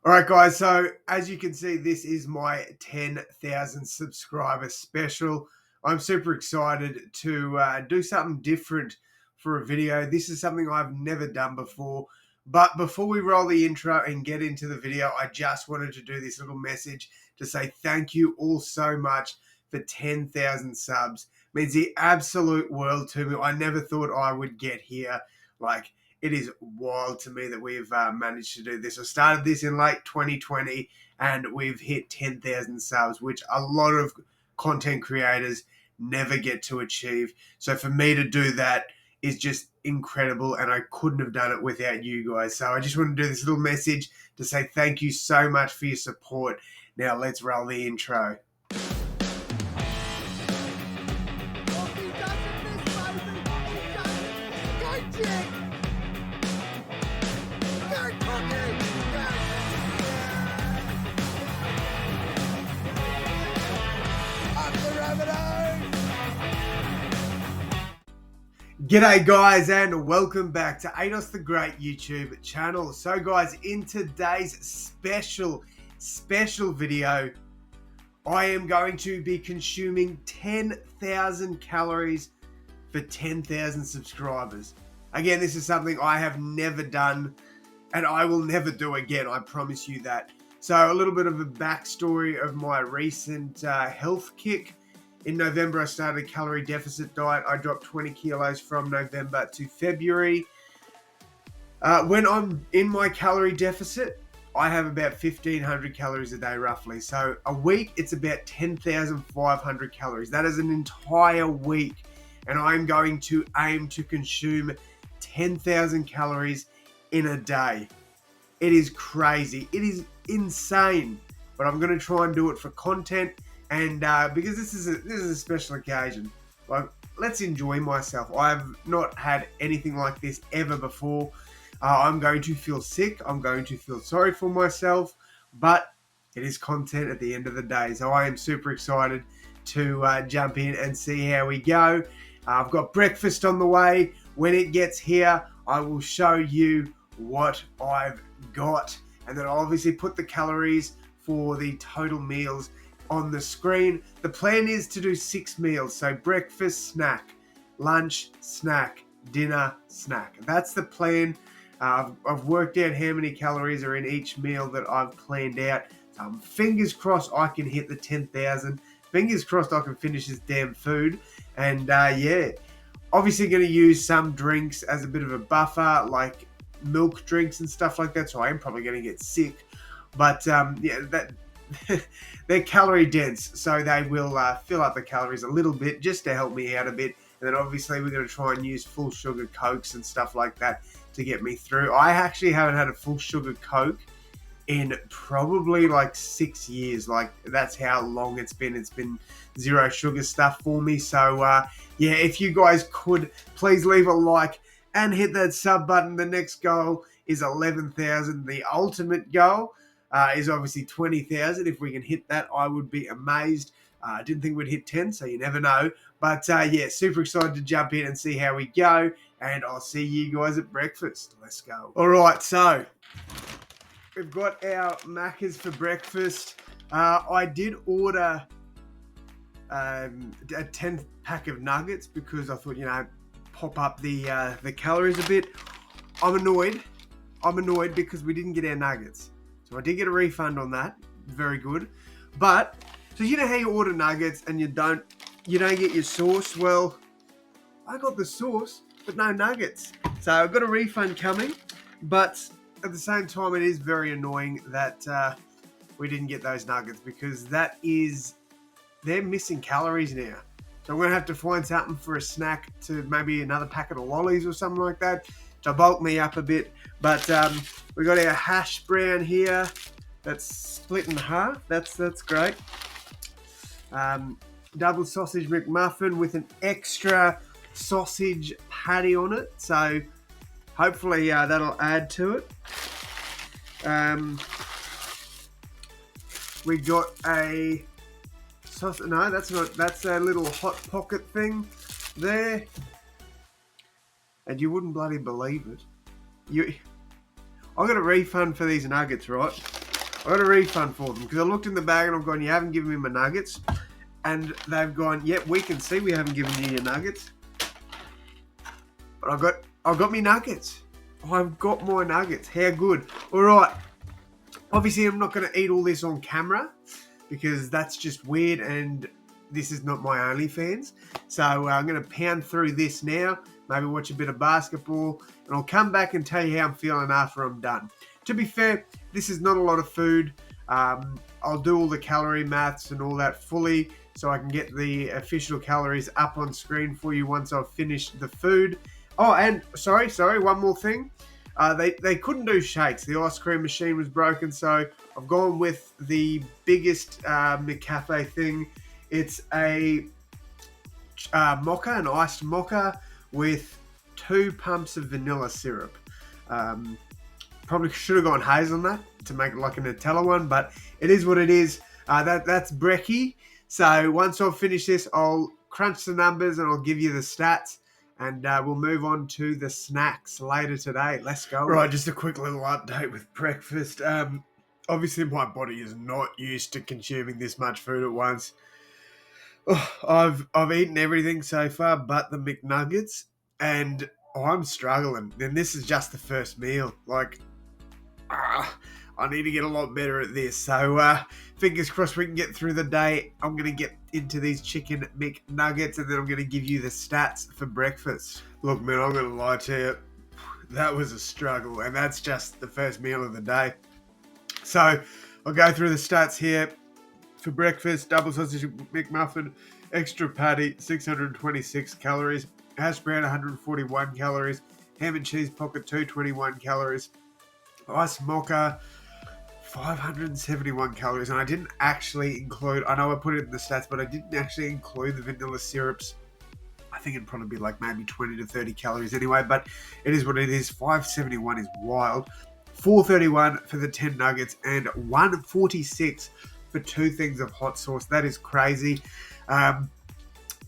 All right, guys. So as you can see, this is my 10,000 subscriber special. I'm super excited to do something different for a video. This is something I've never done before. But before we roll the intro and get into the video, I just wanted to do this little message to say thank you all so much for 10,000 subs. It means the absolute world to me. I never thought I would get here. It is wild to me that we've managed to do this. I started this in late 2020 and we've hit 10,000 subs, which a lot of content creators never get to achieve. So for me to do that is just incredible, and I couldn't have done it without you guys. So I just want to do this little message to say thank you so much for your support. Now let's roll the intro. G'day guys, and welcome back to AdosTheGreat YouTube channel. So guys, in today's special video, I am going to be consuming 10,000 calories for 10,000 subscribers. Again, this is something I have never done and I will never do again, I promise you that. So a little bit of a backstory of my recent health kick. In November, I started a calorie deficit diet. I dropped 20 kilos from November to February. When I'm in my calorie deficit, I have about 1,500 calories a day, roughly. So a week, it's about 10,500 calories. That is an entire week. And I'm going to aim to consume 10,000 calories in a day. It is crazy. It is insane. But I'm going to try and do it for content. And because this is a special occasion, like, let's enjoy myself. I've not had anything like this ever before. I'm going to feel sick. I'm going to feel sorry for myself, but it is content at the end of the day. So I am super excited to jump in and see how we go. I've got breakfast on the way. When it gets here, I will show you what I've got. And then I'll obviously put the calories for the total meals on the screen. The plan is to do 6 meals. So breakfast, snack, lunch, snack, dinner, snack. That's the plan. I've worked out how many calories are in each meal that I've planned out. Fingers crossed I can hit the 10,000. Fingers crossed I can finish this damn food. And yeah, obviously going to use some drinks as a bit of a buffer, like milk drinks and stuff like that. So I am probably going to get sick. But yeah, they're calorie dense, so they will fill up the calories a little bit just to help me out a bit. And then obviously we're going to try and use full sugar Cokes and stuff like that to get me through. I actually haven't had a full sugar Coke in probably like 6 years. Like, that's how long it's been. It's been zero sugar stuff for me. So yeah, if you guys could please leave a like and hit that sub button. The next goal is 11,000. The ultimate goal is obviously 20,000. If we can hit that, I would be amazed. I didn't think we'd hit 10, so you never know. But yeah, super excited to jump in and see how we go. And I'll see you guys at breakfast. Let's go. All right, so we've got our Maccas for breakfast. I did order a 10 pack of nuggets because I thought, pop up the calories a bit. I'm annoyed because we didn't get our nuggets. So I did get a refund on that. Very good. But so you know how you order nuggets and you don't get your sauce? Well, I got the sauce, but no nuggets. So I've got a refund coming, but at the same time, it is very annoying that we didn't get those nuggets, because they're missing calories now. So I'm going to have to find something for a snack, to maybe another packet of lollies or something like that to bulk me up a bit. But we got our hash brown here that's split in half. That's great. Double sausage McMuffin with an extra sausage patty on it. So hopefully that'll add to it. We got a sausage. No, that's not. That's a little hot pocket thing there. And you wouldn't bloody believe it. I got a refund for these nuggets, right? I got a refund for them because I looked in the bag and I've gone, you haven't given me my nuggets. And they've gone, yep, we can see we haven't given you your nuggets. But I've got me nuggets. I've got my nuggets. How good. All right. Obviously, I'm not going to eat all this on camera because that's just weird and this is not my OnlyFans. So I'm going to pound through this now, maybe watch a bit of basketball, and I'll come back and tell you how I'm feeling after I'm done. To be fair, this is not a lot of food. I'll do all the calorie maths and all that fully so I can get the official calories up on screen for you once I've finished the food. Oh, and sorry, one more thing. They couldn't do shakes. The ice cream machine was broken, so I've gone with the biggest McCafe thing. It's a mocha, an iced mocha with 2 pumps of vanilla syrup. Probably should have gone hazelnut to make it like a Nutella one, but it is what it is. That's brekkie. So once I've finished this, I'll crunch the numbers and I'll give you the stats. And we'll move on to the snacks later today. Let's go. Right, just a quick little update with breakfast. Obviously, my body is not used to consuming this much food at once. Oh, I've eaten everything so far but the McNuggets, and I'm struggling. And this is just the first meal. I need to get a lot better at this. So fingers crossed we can get through the day. I'm going to get into these chicken McNuggets and then I'm going to give you the stats for breakfast. Look, man, I'm going to lie to you. That was a struggle, and that's just the first meal of the day. So I'll go through the stats here. For breakfast, double sausage McMuffin, extra patty, 626 calories. Hash brown, 141 calories. Ham and cheese pocket, 221 calories. Ice mocha, 571 calories, and I didn't actually include, I know I put it in the stats, but I didn't actually include the vanilla syrups. I think it'd probably be like maybe 20 to 30 calories anyway, but it is what it is. 571 is wild. 431 for the 10 nuggets and 146 for 2 things of hot sauce. That is crazy.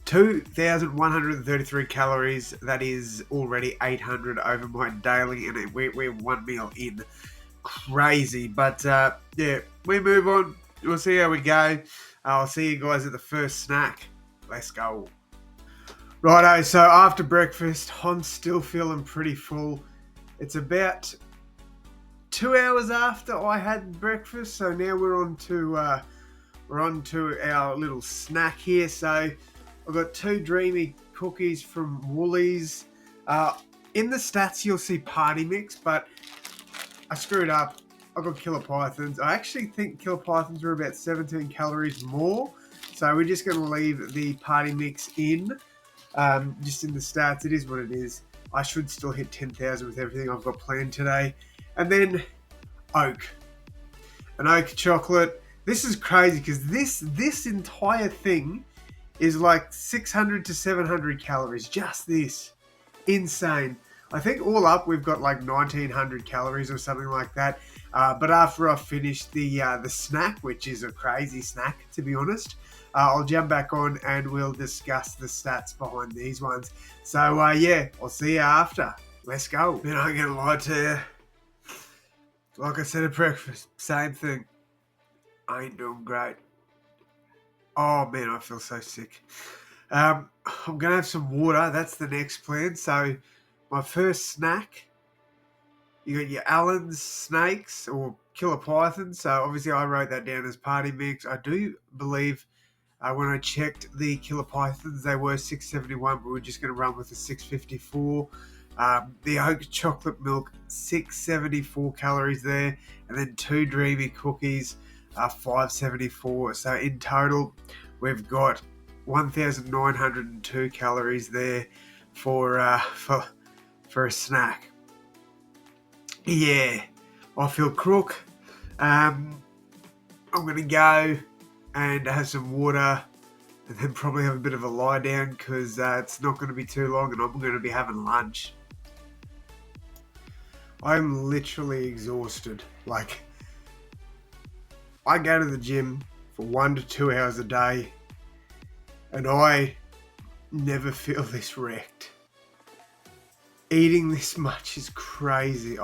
2,133 calories. That is already 800 over my daily, and we're 1 meal in. Crazy, but yeah, we move on. We'll see how we go. I'll see you guys at the first snack. Let's go. Righto, so after breakfast, I'm still feeling pretty full. It's about 2 hours after I had breakfast, so now we're on to our little snack here. So I've got 2 Dreamy cookies from Woolies. In the stats, you'll see Party Mix, but I screwed up. I got Killer Pythons. I actually think Killer Pythons were about 17 calories more. So we're just going to leave the Party Mix in. Just in the stats, it is what it is. I should still hit 10,000 with everything I've got planned today. And then Oak. An Oak chocolate. This is crazy because this entire thing is like 600 to 700 calories. Just this. Insane. I think all up we've got like 1,900 calories or something like that. But after I've finished the snack, which is a crazy snack to be honest, I'll jump back on and we'll discuss the stats behind these ones. So yeah, I'll see you after. Let's go. Man, I ain't gonna lie to you. Like I said at breakfast, same thing. I ain't doing great. Oh man, I feel so sick. I'm gonna have some water. That's the next plan. So my first snack, you got your Allen's snakes or Killer Pythons. So obviously I wrote that down as Party Mix. I do believe when I checked the Killer Pythons, they were 671, but we're just going to run with the 654. The Oak chocolate milk, 674 calories there. And then 2 Dreamy cookies, 574. So in total, we've got 1,902 calories there for a snack. Yeah, I feel crook. I'm going to go and have some water and then probably have a bit of a lie down because it's not going to be too long and I'm going to be having lunch. I'm literally exhausted. Like, I go to the gym for 1 to 2 hours a day and I never feel this wrecked. Eating this much is crazy.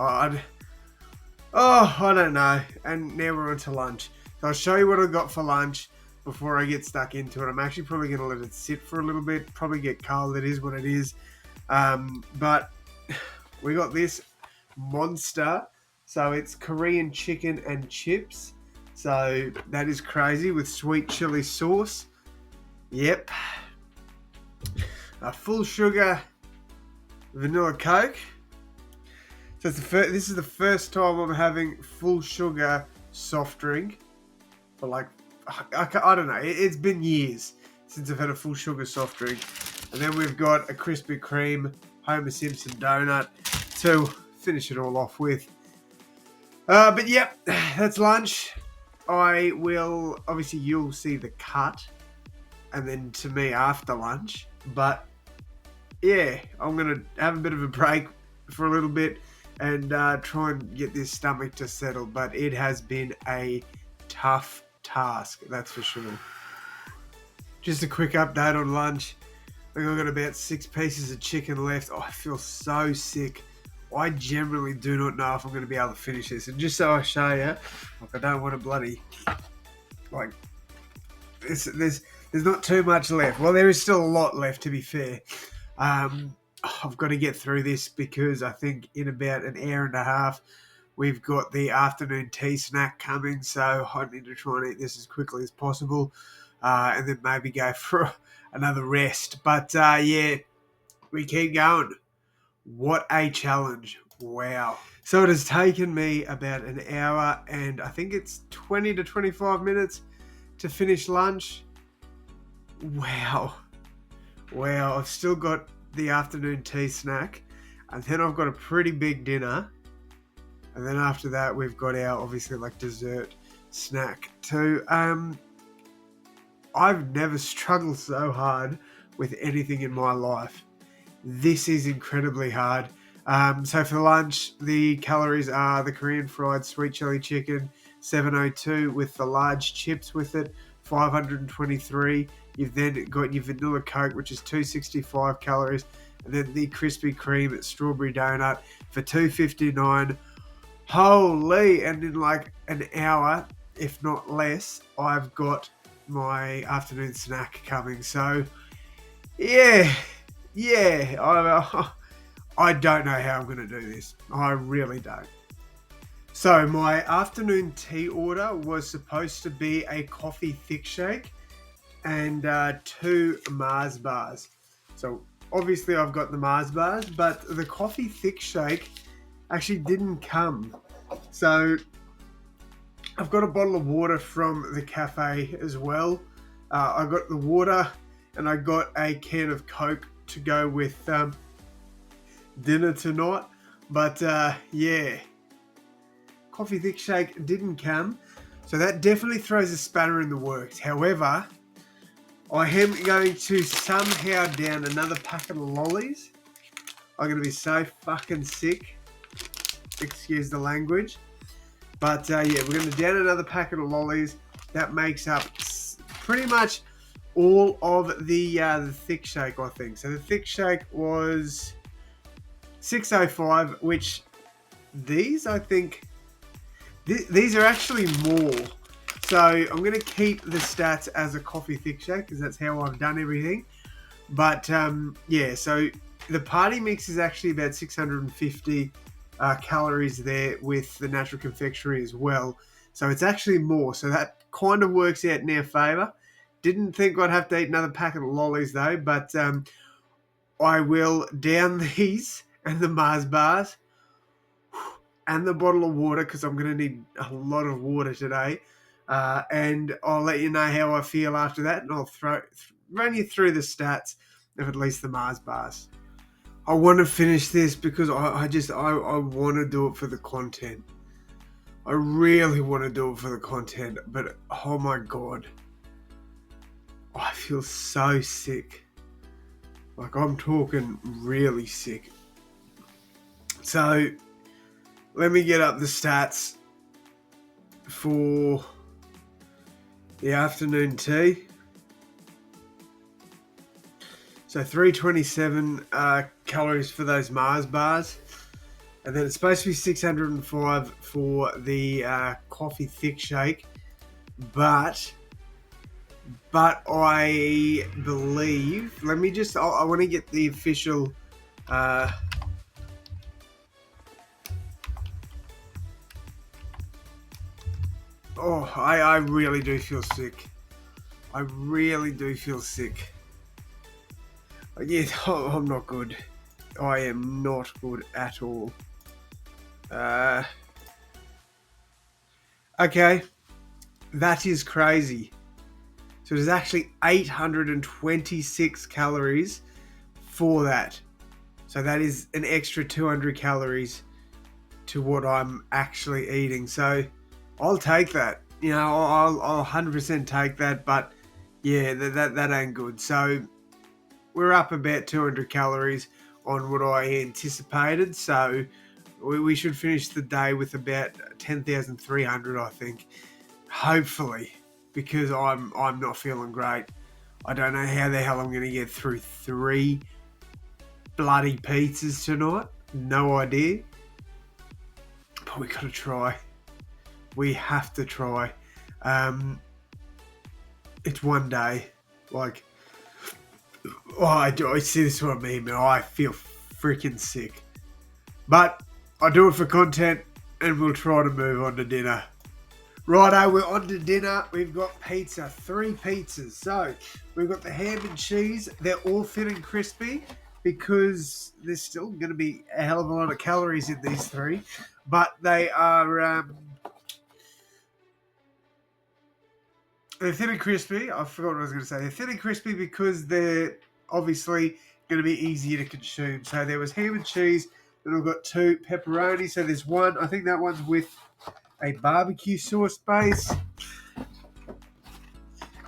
Oh, I don't know. And now we're on to lunch. So I'll show you what I got for lunch before I get stuck into it. I'm actually probably going to let it sit for a little bit, probably get cold. It is what it is. But we got this monster. So it's Korean chicken and chips. So that is crazy with sweet chili sauce. Yep. A full sugar vanilla Coke. So this is the first time I'm having full sugar soft drink. For like, I don't know. It's been years since I've had a full sugar soft drink. And then we've got a Krispy Kreme Homer Simpson donut to finish it all off with. But yep, that's lunch. I will, obviously you'll see the cut. And then to me after lunch. But yeah, I'm going to have a bit of a break for a little bit and try and get this stomach to settle. But it has been a tough task, that's for sure. Just a quick update on lunch. I think I've got about 6 pieces of chicken left. Oh, I feel so sick. I generally do not know if I'm going to be able to finish this. And just so I show you, like I don't want to bloody, like, there's not too much left. Well, there is still a lot left, to be fair. I've got to get through this because I think in about an hour and a half, we've got the afternoon tea snack coming. So I need to try and eat this as quickly as possible and then maybe go for another rest. But yeah, we keep going. What a challenge. Wow. So it has taken me about an hour and I think it's 20 to 25 minutes to finish lunch. Wow. Wow, I've still got the afternoon tea snack and then I've got a pretty big dinner and then after that we've got our obviously like dessert snack too. I've never struggled so hard with anything in my life. This is incredibly hard. So for lunch, the calories are the Korean fried sweet chili chicken, 702 with the large chips with it, 523. You've then got your vanilla Coke, which is 265 calories, and then the Krispy Kreme strawberry donut for 259. Holy! And in like an hour, if not less, I've got my afternoon snack coming. So, yeah, I don't know how I'm going to do this. I really don't. So my afternoon tea order was supposed to be a coffee thick shake and 2 Mars bars. So obviously I've got the Mars bars, but the coffee thick shake actually didn't come. So I've got a bottle of water from the cafe as well. I got the water and I got a can of Coke to go with dinner tonight. But yeah, coffee thick shake didn't come. So that definitely throws a spanner in the works. However, I am going to somehow down another packet of lollies. I'm going to be so fucking sick. Excuse the language. But yeah, we're going to down another packet of lollies. That makes up pretty much all of the thick shake, I think. So the thick shake was 605, which these, I think, these are actually more. So I'm going to keep the stats as a coffee thick shake because that's how I've done everything. But yeah, so the party mix is actually about 650 calories there with the natural confectionery as well. So it's actually more. So that kind of works out in our favour. Didn't think I'd have to eat another packet of lollies though, but I will down these and the Mars bars and the bottle of water because I'm going to need a lot of water today. And I'll let you know how I feel after that, and I'll run you through the stats of at least the Mars bars. I want to finish this because I want to do it for the content. I really want to do it for the content, but oh my god, I feel so sick. Like I'm talking really sick. So let me get up the stats for the afternoon tea. So 327 calories for those Mars bars. And then it's supposed to be 605 for the coffee thick shake. But I believe, let me just, I want to get the official, oh, I really do feel sick. I really do feel sick. Yeah, I'm not good. I am not good at all. Okay, that is crazy. So there's actually 826 calories for that. So that is an extra 200 calories to what I'm actually eating. So I'll take that. You know, I'll 100% take that. But yeah, that ain't good. So we're up about 200 calories on what I anticipated. So we should finish the day with about 10,300, I think. Hopefully, because I'm not feeling great. I don't know how the hell I'm going to get through 3 bloody pizzas tonight. No idea. But we got to try. We have to try. It's one day. Like, oh, I see, this is what I mean, man. I feel freaking sick. But I do it for content, and we'll try to move on to dinner. Righto, we're on to dinner. We've got pizza, 3 pizzas. So we've got the ham and cheese. They're all thin and crispy because there's still going to be a hell of a lot of calories in these 3. But they are they're thin and crispy. I forgot what I was going to say. They're thin and crispy because they're obviously going to be easier to consume. So there was ham and cheese. Then we've got 2 pepperoni. So there's one. I think that one's with a barbecue sauce base.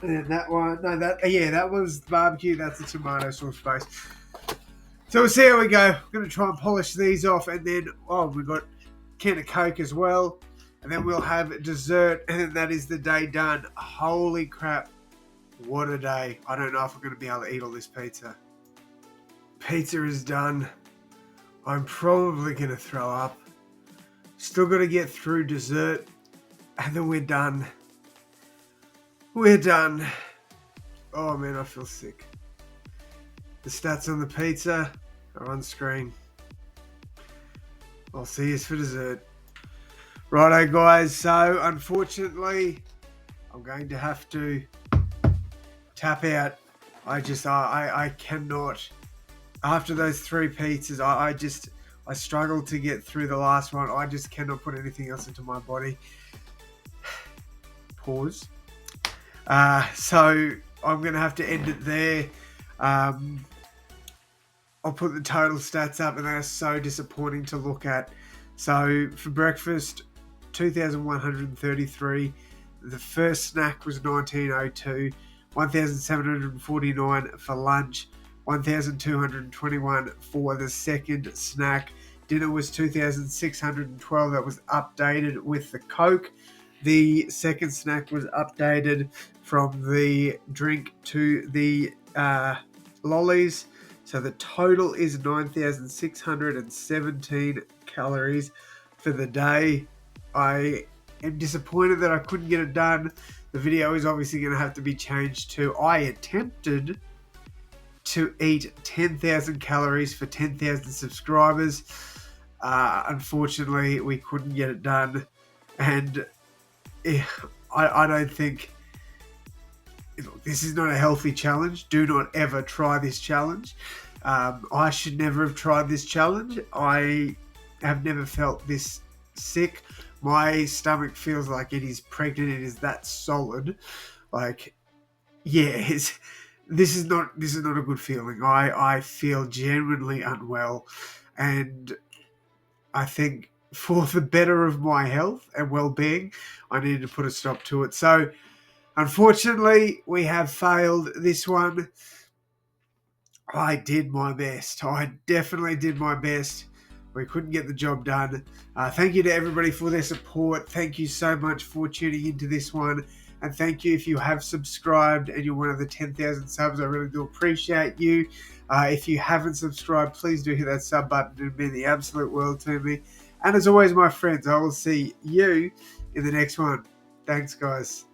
And then that one, that was barbecue. That's a tomato sauce base. So we'll see how we go. I'm going to try and polish these off. And then, we've got a can of Coke as well. And then we'll have dessert. And then that is the day done. Holy crap. What a day. I don't know if I'm going to be able to eat all this pizza. Pizza is done. I'm probably going to throw up. Still got to get through dessert. And then we're done. We're done. Oh man, I feel sick. The stats on the pizza are on screen. I'll see you for dessert. Righto guys, so unfortunately, I'm going to have to tap out. I cannot. After those 3 pizzas, I struggled to get through the last one. I just cannot put anything else into my body. Pause. So I'm going to have to end it there. I'll put the total stats up, and they are so disappointing to look at. So for breakfast, 2,133. The first snack was 1902. 1,749 for lunch. 1,221 for the second snack. Dinner was 2,612. That was updated with the Coke. The second snack was updated from the drink to the lollies. So the total is 9,617 calories for the day. I am disappointed that I couldn't get it done. The video is obviously going to have to be changed to I attempted to eat 10,000 calories for 10,000 subscribers. Unfortunately, we couldn't get it done. And I don't think... Look, this is not a healthy challenge. Do not ever try this challenge. I should never have tried this challenge. I have never felt this sick. My stomach feels like it is pregnant. It is that solid. Like, yeah, this is not a good feeling. I feel genuinely unwell, and I think for the better of my health and well-being, I need to put a stop to it. So, unfortunately, we have failed this one. I did my best. I definitely did my best. We couldn't get the job done. Thank you to everybody for their support. Thank you so much for tuning into this one. And thank you if you have subscribed and you're one of the 10,000 subs. I really do appreciate you. If you haven't subscribed, please do hit that sub button. It would mean the absolute world to me. And as always, my friends, I will see you in the next one. Thanks, guys.